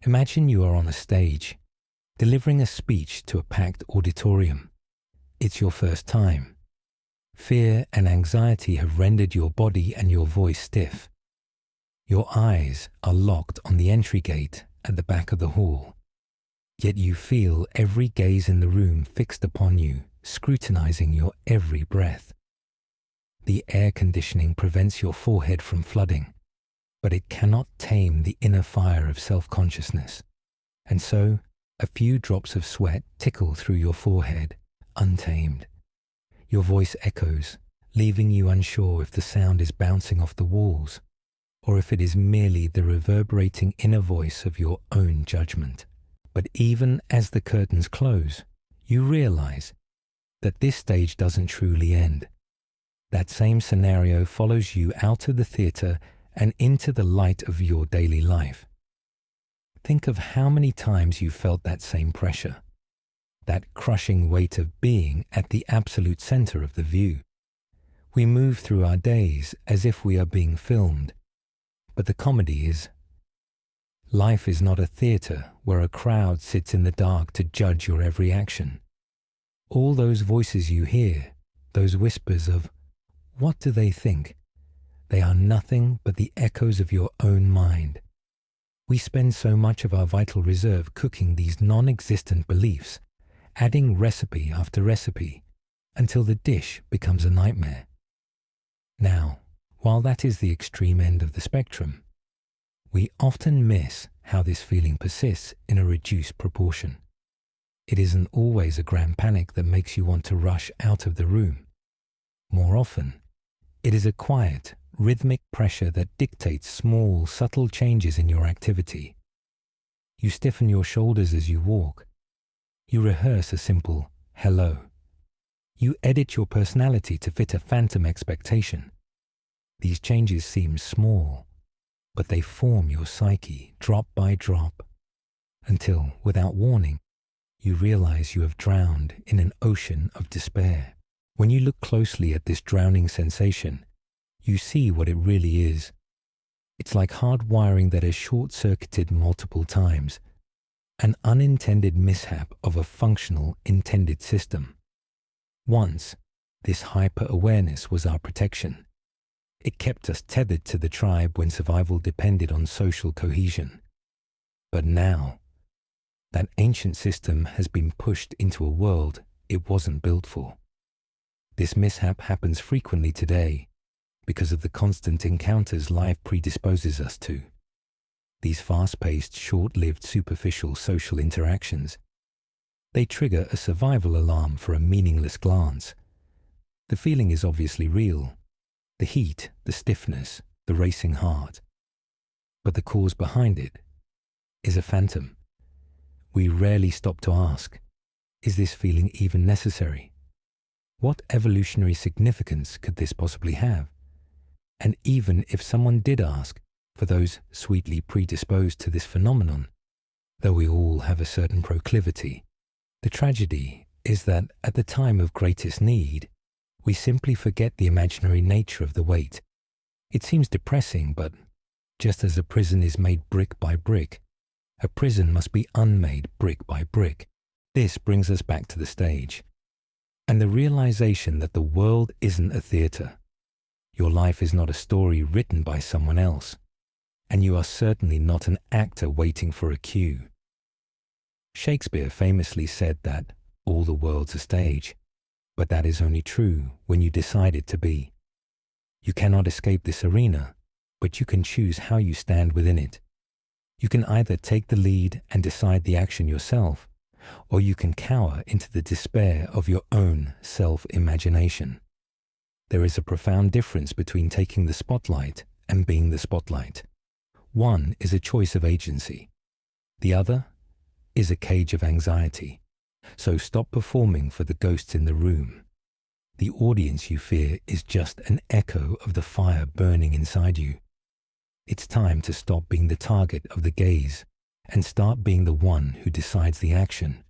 Imagine you are on a stage, delivering a speech to a packed auditorium. It's your first time. Fear and anxiety have rendered your body and your voice stiff. Your eyes are locked on the entry gate at the back of the hall, yet you feel every gaze in the room fixed upon you, scrutinizing your every breath. The air conditioning prevents your forehead from flooding, but it cannot tame the inner fire of self-consciousness, and so a few drops of sweat tickle through your forehead, untamed. Your voice echoes, leaving you unsure if the sound is bouncing off the walls, or if it is merely the reverberating inner voice of your own judgment. But even as the curtains close, you realize that this stage doesn't truly end. That same scenario follows you out of the theater and into the light of your daily life. Think of how many times you felt that same pressure, that crushing weight of being at the absolute center of the view. We move through our days as if we are being filmed, but the comedy is, life is not a theater where a crowd sits in the dark to judge your every action. All those voices you hear, those whispers of, what do they think? They are nothing but the echoes of your own mind. We spend so much of our vital reserve cooking these non-existent beliefs, adding recipe after recipe, until the dish becomes a nightmare. Now, while that is the extreme end of the spectrum, we often miss how this feeling persists in a reduced proportion. It isn't always a grand panic that makes you want to rush out of the room. More often, it is a quiet, rhythmic pressure that dictates small, subtle changes in your activity. You stiffen your shoulders as you walk. You rehearse a simple hello. You edit your personality to fit a phantom expectation. These changes seem small, but they form your psyche drop by drop, until, without warning, you realize you have drowned in an ocean of despair. When you look closely at this drowning sensation, you see what it really is. It's like hardwiring that has short-circuited multiple times, an unintended mishap of a functional intended system. Once, this hyper-awareness was our protection. It kept us tethered to the tribe when survival depended on social cohesion. But now, that ancient system has been pushed into a world it wasn't built for. This mishap happens frequently today because of the constant encounters life predisposes us to. These fast-paced, short-lived, superficial social interactions, they trigger a survival alarm for a meaningless glance. The feeling is obviously real. The heat, the stiffness, the racing heart. But the cause behind it is a phantom. We rarely stop to ask, is this feeling even necessary? What evolutionary significance could this possibly have? And even if someone did ask, for those sweetly predisposed to this phenomenon, though we all have a certain proclivity, the tragedy is that at the time of greatest need, we simply forget the imaginary nature of the weight. It seems depressing, but just as a prison is made brick by brick, a prison must be unmade brick by brick. This brings us back to the stage, and the realization that the world isn't a theater. Your life is not a story written by someone else, and you are certainly not an actor waiting for a cue. Shakespeare famously said that all the world's a stage, but that is only true when you decide it to be. You cannot escape this arena, but you can choose how you stand within it. You can either take the lead and decide the action yourself, or you can cower into the despair of your own self-imagination. There is a profound difference between taking the spotlight and being the spotlight. One is a choice of agency. The other is a cage of anxiety. So stop performing for the ghosts in the room. The audience you fear is just an echo of the fire burning inside you. It's time to stop being the target of the gaze and start being the one who decides the action.